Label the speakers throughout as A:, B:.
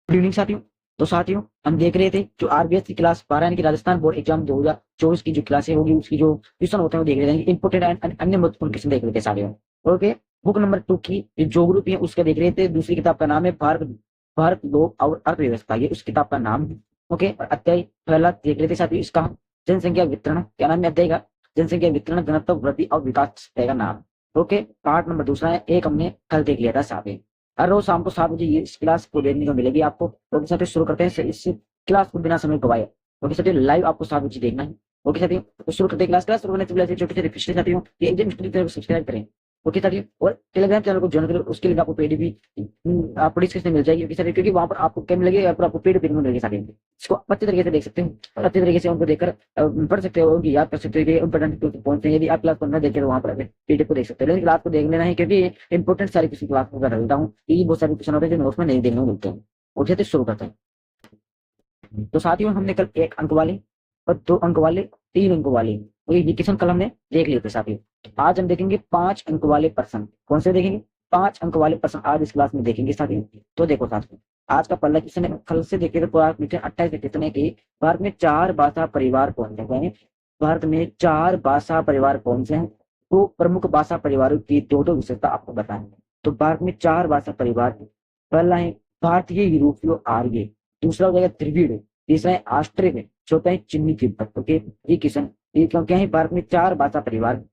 A: Good evening साथियों। तो साथियों, हम देख रहे थे जो आरबीएस की क्लास 12 यानी कि राजस्थान बोर्ड एग्जाम 2024 की जो क्लासें होगी उसकी जो क्वेश्चन होते हैं वो देख रहे थे, इंपोर्टेंट एंड अन्य महत्वपूर्ण क्वेश्चन देख रहे थे साथियों। ओके, बुक नंबर 2 की जो ग्रुप है उसका देख रहे थे। दूसरी किताब का नाम है भारत भारत लोक और अर्थव्यवस्था, ये उस किताब का नाम है। ओके, और अध्याय पहला देख रहे थे साथियों, इसका जनसंख्या वितरण, क्या नाम है अध्याय का? जनसंख्या वितरण, घनत्व, वृद्धि और विकास का नाम। ओके, पार्ट नंबर दूसरा है, एक हमने कल देख लिया था साथियों। हर रोज शाम को 7 बजे ये इस क्लास को देखने को मिलेगी आपको। ओके साथियों, शुरू करते हैं इस क्लास को बिना समय गवाए। ओके साथियों, लाइव आपको 7 बजे देखना है। ओके साथियों, तो शुरू करते हैं क्लास। क्लास शुरू करने से पहले छोटे छोटे पिछले साथियों ये एग्जाम स्टडी चैनल को सब्सक्राइब करें। ओके साथियों, और टेलीग्राम चैनल को ज्वाइन करें, उसके लिंक आपको पेड भी आपको डिस्क्रिप्शन में मिल जाएगी। ओके साथियों, क्योंकि वहां पर आपको क्या मिलेगी, आपको पेड पेड मिलेगी साथियों। इसको आप अच्छे तरीके से देख सकते हो और अच्छे तरीके से उनको देखकर पढ़ सकते हो, उनकी याद कर सकते हो कि इंपोर्टेंट पॉइंट है। यदि आप क्लास को न देखें तो वहां पर पीडीएफ को देख सकते हो, लेकिन क्लास को देख लेना है क्योंकि इंपोर्टेंट सारी किसी क्लास को कर देता हूँ। ये बहुत सारे क्वेश्चन होते हैं जो नोट्स में नहीं देखने को मिलते हैं। ओके, तो शुरू करते हैं। तो साथियों, हमने कल 1 अंक वाले और 2 अंक वाले, 3 अंक वाले और ये क्वेश्चन कल हमने देख लिए थे साथियों। तो आज हम देखेंगे 5 अंक वाले प्रश्न। कौन से देखेंगे? 5 अंक वाले प्रश्न आज इस क्लास में देखेंगे साथियों। तो देखो साथियों, आज का पहला क्वेश्चन है, कल से देखे तो पूरा 28 के कितने की भारत में 4 भाषा परिवार कौन से हैं? भारत में 4 भाषा परिवार कौन से हैं? तो प्रमुख भाषा परिवारों की दो विशेषता आपको बताएंगे। तो भारत में 4 भाषा परिवार, पहला है भारतीय, यूरोपीय, आर्य। दूसरा हो जाएगा द्रविड़। तीसरा है ऑस्ट्रेलिया। चौथा है चीनी तिब्बत। ओके, ये किशन ये क्या है? भारत में 4 भाषा परिवार।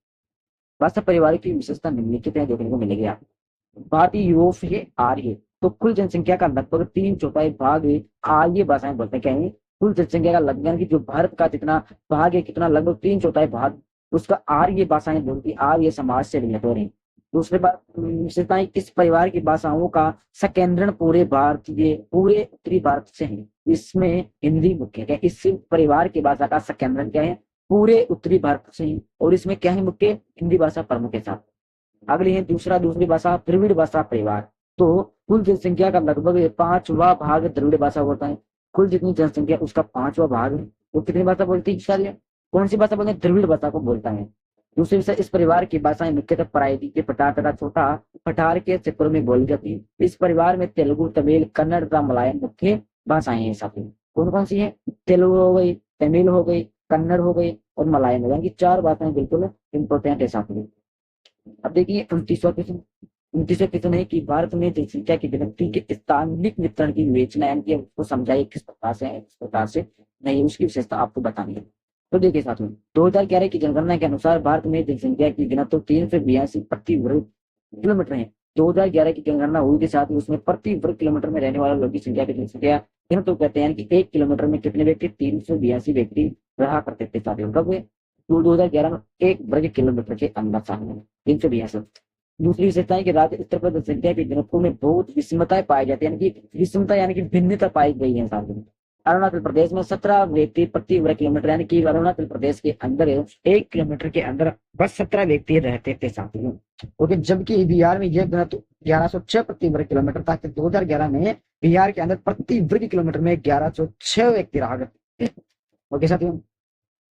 A: भाषा परिवार की विशेषता निम्नलिखित है, देखने को मिलेगी आपको। भारतीय, यूरोपीय, आर्य। तो कुल जनसंख्या का लगभग 3/4 भाग आर्य भाषाएं बोलते हैं। क्या है? कुल जनसंख्या का लगभग, यानी कि जो भारत का जितना भाग है, कितना लगभग 3/4 भाग उसका आर्य भाषाएं बोलती, आर्य समाज से रिलेटेड हो रही। दूसरे बात विशेषताएं, इस परिवार की भाषाओं का संकेंद्रण पूरे उत्तरी भारत से है। इसमें हिंदी मुख्य है। इस परिवार की भाषा का संकेंद्रण क्या है? पूरे उत्तरी भारत से ही, और इसमें क्या है मुख्य? हिंदी भाषा प्रमुख के साथ। अगली है दूसरी भाषा द्रविड़ भाषा परिवार। तो कुल जनसंख्या का लगभग 5वां भाग द्रविड़ भाषा होता है। कुल जितनी जनसंख्या उसका 5वां भाग है। वो कितनी भाषा बोलती है? कौन सी भाषा बोलते हैं? द्रविड़ भाषा को बोलता है। दूसरी विषय, इस परिवार की भाषाएं मुख्यतः प्रायद्वीपीय पठार तथा छोटा पठार के क्षेत्रों में बोली जाती है। इस परिवार में तेलुगु, तमिल, कन्नड़ तथा मलयालम मुख्य भाषाएं हैं साथी। कौन कौन सी है? तेलुगु हो गई, तमिल हो गई, कन्नड़ हो गई और मलयालम हो गई। 4 भाषाएं बिल्कुल इंपॉर्टेंट है साथी। अब देखिए 29वां क्वेश्चन है कि भारत में जनसंख्या की गिनती के स्थानिक वितरण की विवेचना, यानी कि उसको समझाइए किस प्रकार से है, किस प्रकार से नहीं, उसकी विशेषता आपको बतानी है। तो देखिए साथियों, 2011 की जनगणना के अनुसार भारत में जनसंख्या की घनत्व 382 प्रति वर्ग किलोमीटर है। 2011 की जनगणना हुई के साथ ही उसमें प्रति वर्ग किलोमीटर में रहने वाले लोगों की संख्या की जनसंख्या घनत्व कहते हैं, यानी कि 1 किलोमीटर में कितने व्यक्ति? 382 व्यक्ति रहा करते थे साथियों। कब? 2011 में 1 वर्ग किलोमीटर के अंदर सामने 382। दूसरी विशेषता है कि राज्य स्तर पर जनसंख्या के घनत्व में बहुत विषमताएं पाई जाती है, यानी कि विषमता यानी कि भिन्नता पाई गई है साथियों। अरुणाचल प्रदेश में 17 व्यक्ति प्रति वर्ग किलोमीटर, यानी कि अरुणाचल प्रदेश के अंदर 1 किलोमीटर के अंदर बस 17 व्यक्ति रहते थे साथियों। ओके, जबकि बिहार में यह घनत्व 1106 प्रति वर्ग किलोमीटर था। 2011 में बिहार के अंदर प्रति वर्ग किलोमीटर में 1106 व्यक्ति रहा करते थे। ओके साथियों,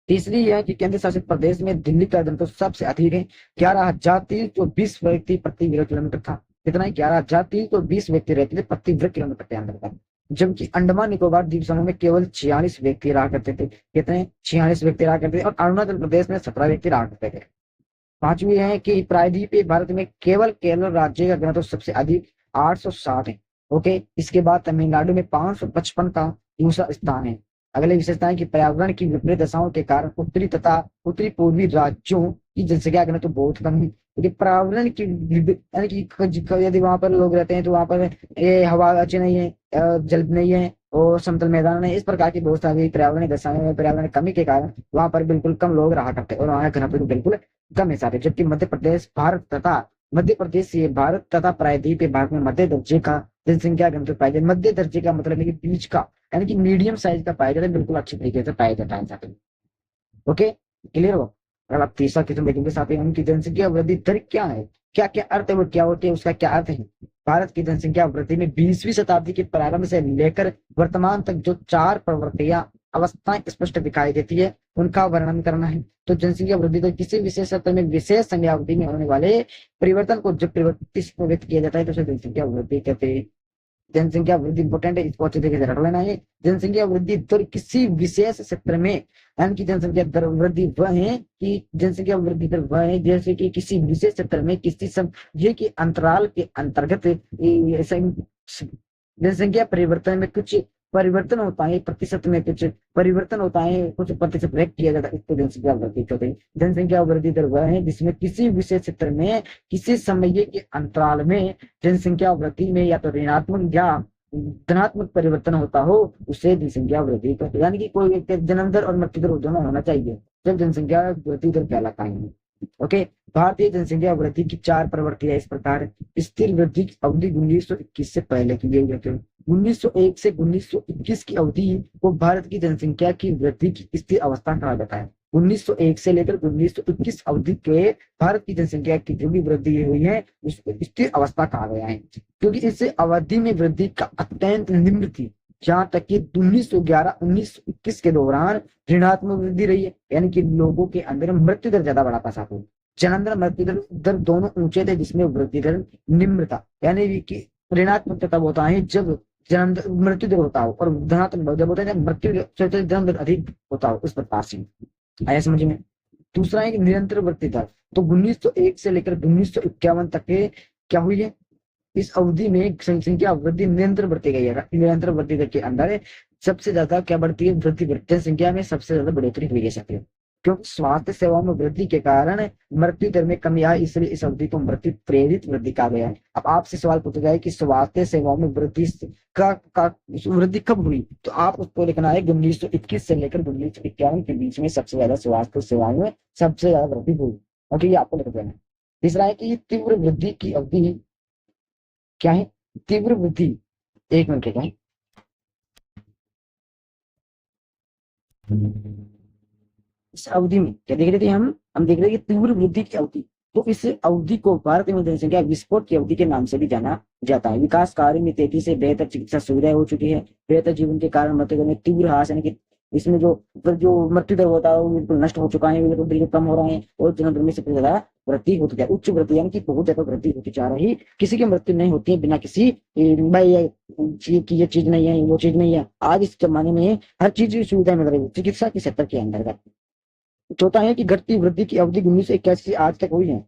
A: तीसरी है कि केंद्र शासित प्रदेश में दिल्ली का घनत्व सबसे अधिक है, 11,320 व्यक्ति प्रति वर्ग किलोमीटर था। कितना है? 11,320 व्यक्ति रहते थे प्रति वर्ग किलोमीटर के अंदर था। जबकि अंडमान निकोबार द्वीप समूह में केवल 46 व्यक्ति रहा करते थे। कितने? 46 व्यक्ति रहा करते थे, और अरुणाचल प्रदेश में 17 व्यक्ति रहा करते थे। पांचवी है कि प्रायद्वीपीय भारत में केवल केरल राज्य का घनत्व सबसे अधिक 860 है। ओके, इसके बाद तमिलनाडु में 555 का दूसरा स्थान है। अगले विशेषता है कि पर्यावरण की विपरीत दशाओं के कारण उत्तरी तथा उत्तरी पूर्वी राज्यों की जनसंख्या घनत्व बहुत कम है, क्योंकि पर्यावरण की यानी कि यदि वहां पर लोग रहते हैं तो वहां पर ये हवा अच्छी नहीं है, जल नहीं है और समतल मैदान नहीं, इस प्रकार की बहुत सारी पर्यावरण दशाएं, पर्यावरण कमी के कारण वहां पर बिल्कुल कम लोग रहा करते हैं और वहां घनत्व बिल्कुल कम है सारे। जबकि मध्य प्रदेश ये भारत तथा प्रायद्वीपीय भारत में मध्य दर्जे का जनसंख्या घनत्व पाया जाता है। मध्य दर्जे का मतलब है कि बीच का, यानी कि मीडियम साइज का पाया जाता है, बिल्कुल अच्छी तरीके से पाया जाता है साथियों। ओके, क्लियर हो? अगर आप तीसरा क्वेश्चन देखेंगे साथियों, उनकी जनसंख्या वृद्धि दर क्या है, क्या क्या अर्थ है, वो क्या होती है, उसका क्या अर्थ है? भारत की जनसंख्या वृद्धि में 20वीं शताब्दी के प्रारंभ से लेकर वर्तमान तक जो 4 प्रवृत्तियां अवस्थाएं स्पष्ट दिखाई देती है उनका वर्णन करना है। तो जनसंख्या वृद्धि दर किसी विशेष सत्र में विशेष समयावधि में होने वाले परिवर्तन को जब प्रवृत्ति से व्यक्त किया जाता है तो उसे जनसंख्या वृद्धि कहते हैं। जनसंख्या वृद्धि इंपॉर्टेंट है, इसको अच्छे तरीके से रख लेना है। जनसंख्या वृद्धि दर किसी विशेष क्षेत्र में, यानी कि जनसंख्या दर वृद्धि वह है कि जनसंख्या वृद्धि दर वह है जैसे कि किसी विशेष क्षेत्र में किसी समय के अंतराल के अंतर्गत जनसंख्या परिवर्तन में कुछ परिवर्तन होता है, प्रतिशत में कुछ परिवर्तन होता है, कुछ प्रतिशत व्यक्त किया जाता है, इसको जनसंख्या वृद्धि कहते हैं। जनसंख्या वृद्धि दर वह है जिसमें किसी विशेष क्षेत्र में किसी समय के अंतराल में जनसंख्या वृद्धि में या तो ऋणात्मक या धनात्मक परिवर्तन होता हो, उसे जनसंख्या वृद्धि कहते हैं। यानी कि कोई व्यक्ति जन्म दर और मृत्यु दर दोनों होना चाहिए जब जनसंख्या वृद्धि दर कहलाता है। ओके, भारतीय जनसंख्या वृद्धि की 4 प्रवृत्तियां इस प्रकार है। स्थिर वृद्धि की अवधि 1921 से पहले की गई है। 1901 से 1921 की अवधि को भारत की जनसंख्या की वृद्धि की स्थिर अवस्था कहा जाता है। 1901 से लेकर 1921 अवधि के भारत की जनसंख्या की जो भी वृद्धि हुई है उसको स्थिर अवस्था कहा गया है, क्योंकि इस अवधि में वृद्धि का अत्यंत निम्न थी, जहाँ तक कि 1911-1921 के दौरान ऋणात्मक वृद्धि रही है, यानी कि लोगों के अंदर मृत्यु दर ज्यादा बढ़ा था। साथ में जन्म दर मृत्यु दर दोनों ऊंचे थे, जिसमें वृद्धि दर निम्न था। यानी कि ऋणात्मक तब होता है जब जन्म मृत्यु दर होता हो, और धनात्मक जब होता है जब मृत्यु जन्म दर अधिक होता हो। उस प्रकार से आया समझ में। दूसरा है निरंतर वृद्धि दर। तो 1901 से लेकर 1951 तक के क्या हुई है, इस अवधि में जनसंख्या वृद्धि निरंतर बढ़ती गई है। निरंतर वृद्धि दर के अंदर सबसे ज्यादा क्या बढ़ती है, वृद्धि जनसंख्या में सबसे ज्यादा बढ़ोतरी हुई है सकती है, क्योंकि स्वास्थ्य सेवाओं में वृद्धि के कारण मृत्यु दर में कमी आई, इसलिए इस अवधि को मृत्यु प्रेरित वृद्धि कहा गया है। अब आपसे सवाल पूछा जाए कि स्वास्थ्य सेवाओं में वृद्धि का वृद्धि कब हुई, तो आप उसको लिखना है 1921 से लेकर 1951 के बीच में सबसे ज्यादा स्वास्थ्य सेवाओं में सबसे ज्यादा वृद्धि हुई। ओके, ये आपको लिख देना है। तीसरा है कि तीव्र वृद्धि की अवधि क्या है, तीव्र वृद्धि, एक मिनट क्या है, इस अवधि में क्या देख रहे थे हम देख रहे थे तीव्र वृद्धि की अवधि। तो इस अवधि को भारत में जनसंख्या विस्फोट की अवधि के नाम से भी जाना जाता है। विकास कार्य में तेजी से बेहतर चिकित्सा सुविधाएं हो चुकी है, बेहतर जीवन के कारण मृत्यु दर में तीव्र ह्रास, यानी कि इसमें जो मृत्यु दर होता है वो बिल्कुल नष्ट हो चुका है, बिल्कुल बिल्कुल कम हो रहा है, और जन्म दर में सबसे ज्यादा वृद्धि होती है, उच्च वृद्धि, यानी कि बहुत ज्यादा वृद्धि होती जा रही। किसी की मृत्यु नहीं होती है बिना किसी भाई ये चीज नहीं है, वो चीज नहीं है। आज इस जमाने में हर चीज की सुविधा मिल रही है चिकित्सा के क्षेत्र के अंतर्गत। चौथा है कि घटती वृद्धि की अवधि 1981 से आज तक हुई है।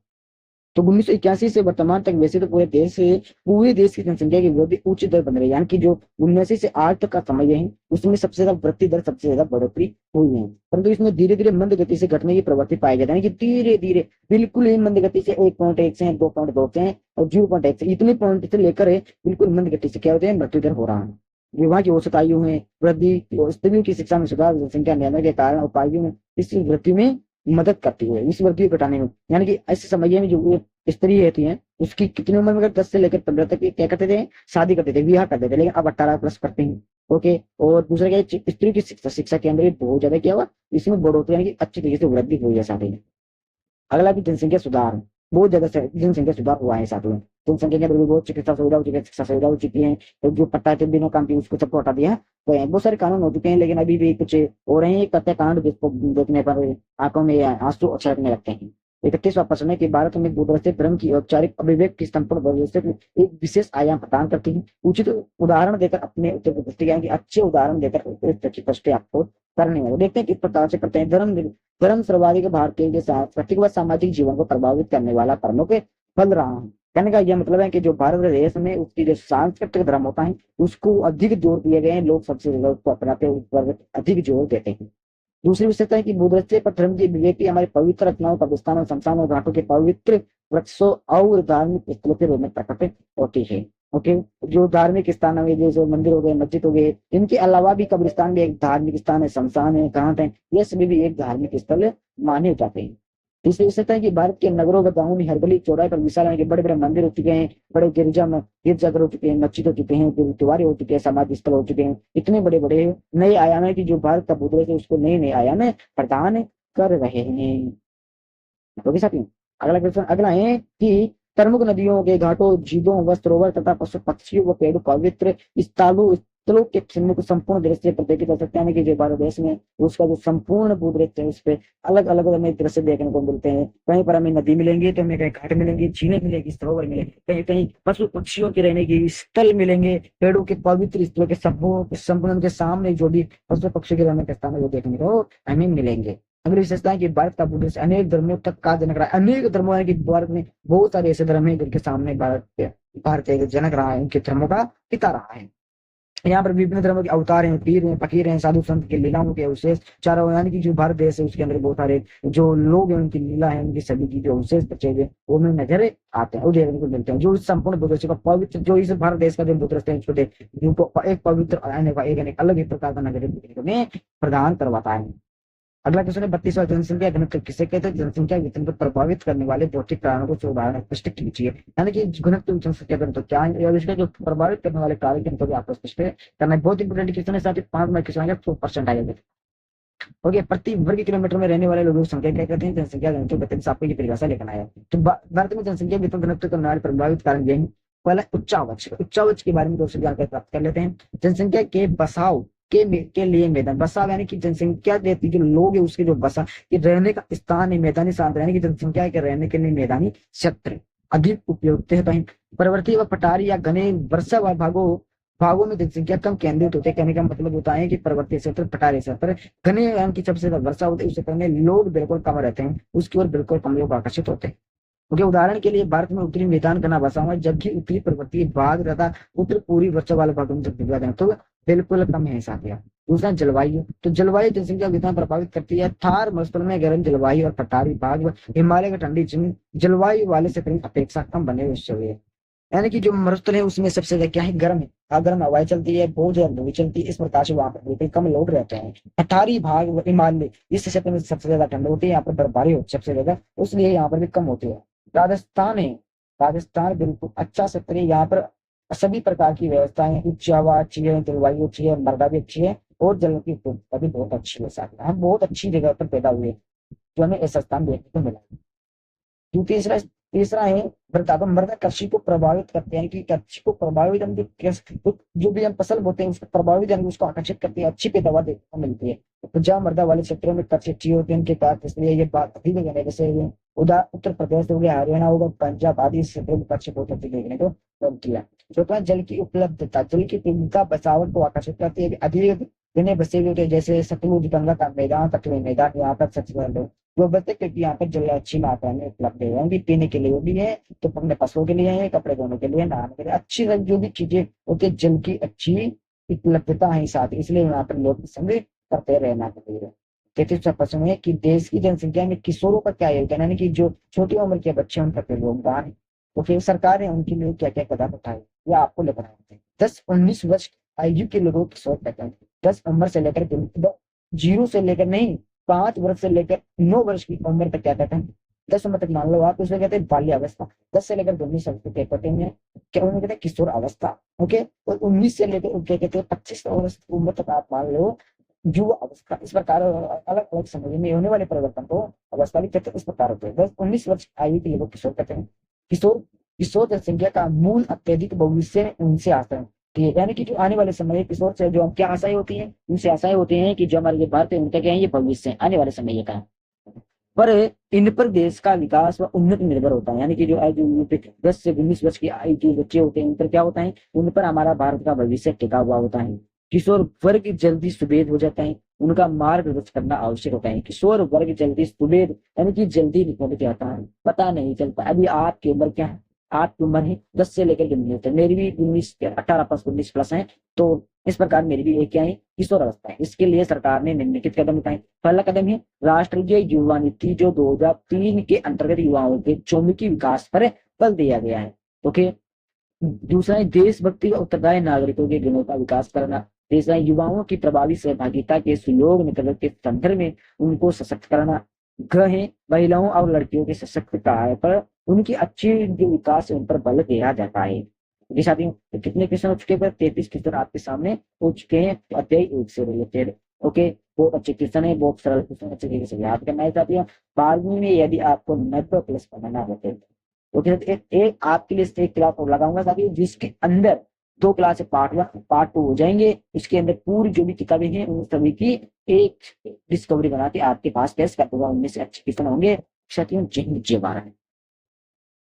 A: तो 1981 से वर्तमान तक वैसे तो पूरे देश की जनसंख्या की वृद्धि उच्च दर बन रही है, यानी कि जो 19 से आज तक का समय है उसमें सबसे ज्यादा वृद्धि दर सबसे ज्यादा बढ़ोतरी हुई है, परंतु इसमें धीरे धीरे मंद गति से घटने की प्रवृत्ति पाई जाती है, यानी कि धीरे धीरे बिल्कुल ही मंद गति से 1.1 से 2.2 से और 0.1 से इतने पॉइंट से लेकर बिल्कुल मंद गति से क्या होते हैं, मृत्यु दर हो रहा है। विवाह की औसत आयु में वृद्धि, स्त्रियों की शिक्षा में सुधार, जनसंख्या नियंत्रण के कारण उपायों में इस वृद्धि में मदद करती है, इस वृद्धि को घटाने में। यानी कि ऐसे समय में जो स्त्री रहती है उसकी कितनी उम्र में, 10 से लेकर 15 तक क्या करते थे, शादी करते थे, विवाह करते थे, लेकिन अब 18 प्लस करते हैं। ओके, और दूसरा क्या, स्त्री की शिक्षा के अंदर बहुत ज्यादा क्या हुआ, इसमें बढ़ोतरी, यानी कि अच्छी तरीके से वृद्धि हुई है साथ ही। अगला भी जनसंख्या सुधार, बहुत ज्यादा जनसंख्या सुधार हुआ है साथ में। जनसंख्या के अंदर भी बहुत चिकित्सा सुविधा हो चुकी है, शिक्षा सुविधा हो चुकी है, तो जो पट्टा थे बिना काम की उसको सबको हटा दिया तो बहुत सारे कानून हो चुके हैं, लेकिन अभी भी कुछ हो रहे हैं कत्ते कांड, जिसको देखने पर आंखों में आंसू छलकने लगते हैं। 31वां प्रश्न है कि भारत में दूरदर्शी धर्म की औपचारिक अभिव्यक्ति की संपूर्ण भविष्य में एक विशेष आयाम प्रदान करती है। उचित उदाहरण देकर अपने उत्तर की पुष्टि करें कि अच्छे उदाहरण देकर उत्तर की पुष्टि आपको करने वाले। देखते हैं किस प्रकार से करते हैं। धर्म सर्वाधिक भारतीय के साथ व्यक्तिगत सामाजिक जीवन को प्रभावित करने वाला प्रमुख फल रहा है। कहने का यह मतलब है कि जो भारत देश में उसकी जो सांस्कृतिक धर्म होता है उसको अधिक जोर दिए गए हैं, लोग सबसे ज्यादा उसको अपनाते हैं, उस पर अधिक जोर देते हैं। दूसरी विशेषता है कि भूदृश्य पर धर्म की अभिव्यक्ति हमारे पवित्र रचनाओं, कब्रिस्तानों, शमशानों, घाटों के पवित्र वृक्षों और धार्मिक स्थलों के रूप में प्रकट होती है। ओके, जो धार्मिक स्थान है जैसे मंदिर हो गए, मस्जिद हो गए, इनके अलावा भी कब्रिस्तान भी एक धार्मिक स्थान है, शमशान है, घाट है, ये सभी भी एक धार्मिक स्थल माने जाते हैं। तीसरी विशेषता है कि भारत के नगरों व गांवों में हरबली चौराहे पर विशाल के बड़े बड़े मंदिर हो चुके हैं, बड़े गिरजाघर हो चुके हैं, मस्जिद हो चुके हैं, गुरुद्वारे हो चुके हैं, समाधि स्थल हो चुके हैं। इतने बड़े बड़े नए आयाम है कि जो भारत का भूगोल है उसको नए नए आयाम प्रदान कर रहे हैं। तो साथियों अगला क्वेश्चन अगला है कि प्रमुख नदियों के घाटों, झीलों व सरोवर तथा पशु पक्षियों व पेड़ों पवित्र स्थलों चलो के फिल्म को संपूर्ण दृश्य पर देखे जा सकते हैं कि जो भारत देश में उसका जो संपूर्ण भूदृश्य है उस पे अलग अलग हमें दृश्य देखने को मिलते हैं। कहीं पर हमें नदी मिलेंगी तो हमें कहीं घाट मिलेंगी, झीलें मिलेगी, सरोवर मिलेंगे, कहीं कहीं पशु पक्षियों के रहने की स्थल मिलेंगे, पेड़ों के पवित्र स्थलों के संपूर्ण के सामने जो भी पशु पक्षियों के रहने के स्थान है वो देखने को हमें मिलेंगे। अगली विशेषता है कि भारत का भूदृश्य अनेक धर्मों तक का जनक रहा है। अनेक धर्मों है कि भारत में बहुत सारे ऐसे धर्म है जिनके सामने भारत एक जनक रहा है, उनके धर्मों का पिता रहा है। यहाँ पर विभिन्न धर्मों के अवतार हैं, पीर हैं, फकीर हैं, साधु संत के लीलाओं के अवशेष चारों, यानी कि जो भारत देश है उसके अंदर बहुत सारे जो लोग हैं उनकी लीला है, उनकी सभी की जो अवशेष बचे हुए वो में नजर आते हैं, वो देखने को मिलते हैं। जो इस संपूर्ण भूदृश्य का पवित्र, जो इस भारत देश का जो भूदृश्य है छोटे एक पवित्र एक अलग ही प्रकार का नजर देखने को प्रदान करवाता है। अगला क्वेश्चन है 32वां, जनसंख्या घनत्व किसे कहते हैं? जनसंख्या वितरण को प्रभावित करने वाले भौतिक कारणों को उदाहरण स्पष्ट कीजिए। यानी कि घनत्व जनसंख्या घनत्व क्या है और इसका जो प्रभावित करने वाले कार्य घनत्व को आपको स्पष्ट करना है। बहुत इंपोर्टेंट क्वेश्चन है, साथ ही 5 मार्क क्वेश्चन आएगा, 100% आएगा। ओके, प्रति वर्ग किलोमीटर में रहने वाले लोगों की संख्या क्या कहते हैं? जनसंख्या घनत्व कहते हैं। आपको ये परिभाषा लिखना है। तो भारत में जनसंख्या वितरण घनत्व करने वाले प्रभावित कारण यही पहला उच्चावच के बारे में दोस्तों जानकारी प्राप्त कर लेते हैं। जनसंख्या के बसाव के लिए मैदान, बसाव यानी कि जनसंख्या देती जो लोग है उसके जो बसा कि रहने का स्थान है, मैदानी स्थान यानी कि जनसंख्या के रहने के लिए मैदानी क्षेत्र अधिक उपयुक्त है। पर्वतीय व पठारी या घने वर्षा भागों में जनसंख्या कम केंद्रित होते हैं। कहने का मतलब होता है कि पर्वतीय क्षेत्र, पठारी क्षेत्र, घने यानी कि सबसे ज्यादा वर्षा होती है उससे करने लोग बिल्कुल कम रहते हैं, उसकी ओर बिल्कुल कम लोग आकर्षित होते हैं। क्योंकि उदाहरण के लिए भारत में उत्तरी मैदान घना बसा हुआ है, जबकि उत्तरी पर्वतीय भाग तथा उत्तर पूर्वी वर्षा वाले भागों में जनसंख्या तो बिल्कुल कम है। साथ ही दूसरा जलवायु, तो जलवायु जनसंख्या वितरण प्रभावित करती है। थार मरुस्थल में गर्म जलवायु और पठारी भाग हिमालय का ठंडी जलवायु वाले क्षेत्र में अपेक्षा कम बने हुए हैं। यानी कि जो मरुस्थल है उसमें सबसे ज्यादा क्या है? गर्म है, गर्म हवाएं चलती है, बहुत ज्यादा धूल चलती है, इस प्रकार से वहां पर कम लोग रहते हैं। पठारी भाग हिमालय इस क्षेत्र में सबसे ज्यादा ठंड होती है, यहाँ पर बर्फबारी होती है सबसे ज्यादा, उसलिए यहाँ पर भी कम होती है। राजस्थान है, राजस्थान बिल्कुल अच्छा क्षेत्र है, यहाँ पर सभी प्रकार की व्यवस्थाएं, उच्च हवा अच्छी है, जलवायु अच्छी है, मृदा भी अच्छी है और जल की उपलब्धता भी बहुत अच्छी है। साथ हम बहुत अच्छी जगह पर पैदा हुए जो हमें ऐसा स्थान देखने को मिला। जो तीसरा है मृदा, तो मृदा कृषि को प्रभावित करते हैं कि कृषि को प्रभावित तो जो भी हम फसल बोते हैं उसको प्रभावित यानी उसको आकर्षित करती है, अच्छी पैदावार देखने को मिलती है। तो जहाँ मृदा वाले क्षेत्रों में कृषि अच्छी होती है उनके पास, इसलिए ये बात अधिक है। जैसे उत्तर प्रदेश हो गया, हरियाणा होगा, पंजाब आदि क्षेत्रों में कृषि बहुत अच्छी देखने को मिलती है। चौथा जल की उपलब्धता, जल की उपलब्धता बसावट को आकर्षित करती है। अधिक घने बसे हुए होते हैं जैसे सतलुज गंगा का मैदान, तटवीय मैदान, यहाँ पर सबसे ज्यादा वो बचते क्योंकि यहाँ पर जल अच्छी मात्रा में उपलब्ध है, यानी पीने के लिए भी है, तो अपने फसलों के लिए है, कपड़े धोने के लिए, नहाने के लिए, अच्छी जो भी चीजें होती है जल की अच्छी उपलब्धता है साथ, इसलिए यहाँ पर लोग पसंद करते रहना चाहिए। 33वां प्रश्न है कि देश की जनसंख्या में किशोरों का क्या योगदान, यानी कि जो छोटी उम्र के बच्चे उनका क्या योगदान है, तो फिर सरकार ने उनके लिए क्या क्या कदम उठाए या आपको लेकर आए। 10-19 वर्ष आयु के लोगों की सोच कहते हैं, 10 उम्र से लेकर 0 से लेकर नहीं 5 वर्ष से लेकर 9 वर्ष की उम्र तक क्या कहते हैं? 10 उम्र तक मान लो आप, उसमें कहते हैं बाल्यावस्था। 10 से लेकर 19 वर्ष तक क्या कहते हैं? क्या उन्हें कहते हैं? किशोर अवस्था। ओके, और 19 से लेकर क्या कहते हैं? 25 वर्ष की उम्र तक आप मान लो युवा अवस्था। इस प्रकार अलग अलग समय में होने वाले परिवर्तन को अवस्था भी कहते हैं, इस प्रकार होते हैं। 10-19 वर्ष आयु के लोग किशोर कहते हैं। किशोर किशोर जनसंख्या का मूल अत्यधिक भविष्य में उनसे आता है, यानी कि जो आने वाले समय किशोर से जो हम क्या आशाएं होती हैं, उनसे आशाएं होती हैं कि जो हमारे जो भारत है उनका क्या है? ये भविष्य आने वाले समय का, पर इन पर देश का विकास व उन्नति निर्भर होता है। यानी कि जो 10 से 19 वर्ष की आयु के बच्चे होते हैं उन पर क्या होता है? उन पर हमारा भारत का भविष्य टिका हुआ होता है। किशोर वर्ग जल्दी सुबेद हो जाता है, उनका मार्गदर्शन करना आवश्यक होता है। किशोर वर्ग जल्दी सुबेद यानी कि जल्दी निकल जाता है, पता नहीं चलता। अभी आपकी उम्र क्या है? आपकी उम्र है 10 से लेकर 19 तक, मेरी भी 18+19+ है, तो इस प्रकार मेरी भी एक क्या है? किशोर अवस्था है। इसके लिए सरकार ने निम्नलिखित कदम उठाए। पहला कदम है राष्ट्रीय युवा नीति, जो 2003 के अंतर्गत युवाओं के चौमुखी विकास पर बल दिया गया है। ओके, दूसरा है देशभक्ति व उत्तरदायी नागरिकों के गुणों का विकास करना। तीसरा है युवाओं की प्रभावी सहभागिता के सुयोग मित्रता के संदर्भ में उनको सशक्त करना। ग्रह है महिलाओं और लड़कियों के सशक्त कार्य पर उनकी अच्छी जो विकास है उन पर बल दिया जाता है। जी साथियों, तो कितने क्वेश्चन हो चुके हैं? 33 क्वेश्चन आपके सामने हो चुके हैं अध्याय 1 से रिलेटेड। ओके, बहुत अच्छे क्वेश्चन है, बहुत सरल क्वेश्चन, अच्छे तरीके से याद करना है साथियों। 12वीं में यदि आपको 90+ बनाना होते हैं, ओके, एक आपके लिए एक क्लास और लगाऊंगा साथियों, जिसके अंदर 2 क्लास पार्ट 1 पार्ट 2 हो जाएंगे। इसके अंदर पूरी जो भी किताबें हैं उन सभी की एक डिस्कवरी बना के आपके पास पेश कर दूंगा। उनमें से अच्छे क्वेश्चन होंगे। साथियों, जय हिंद जय भारत।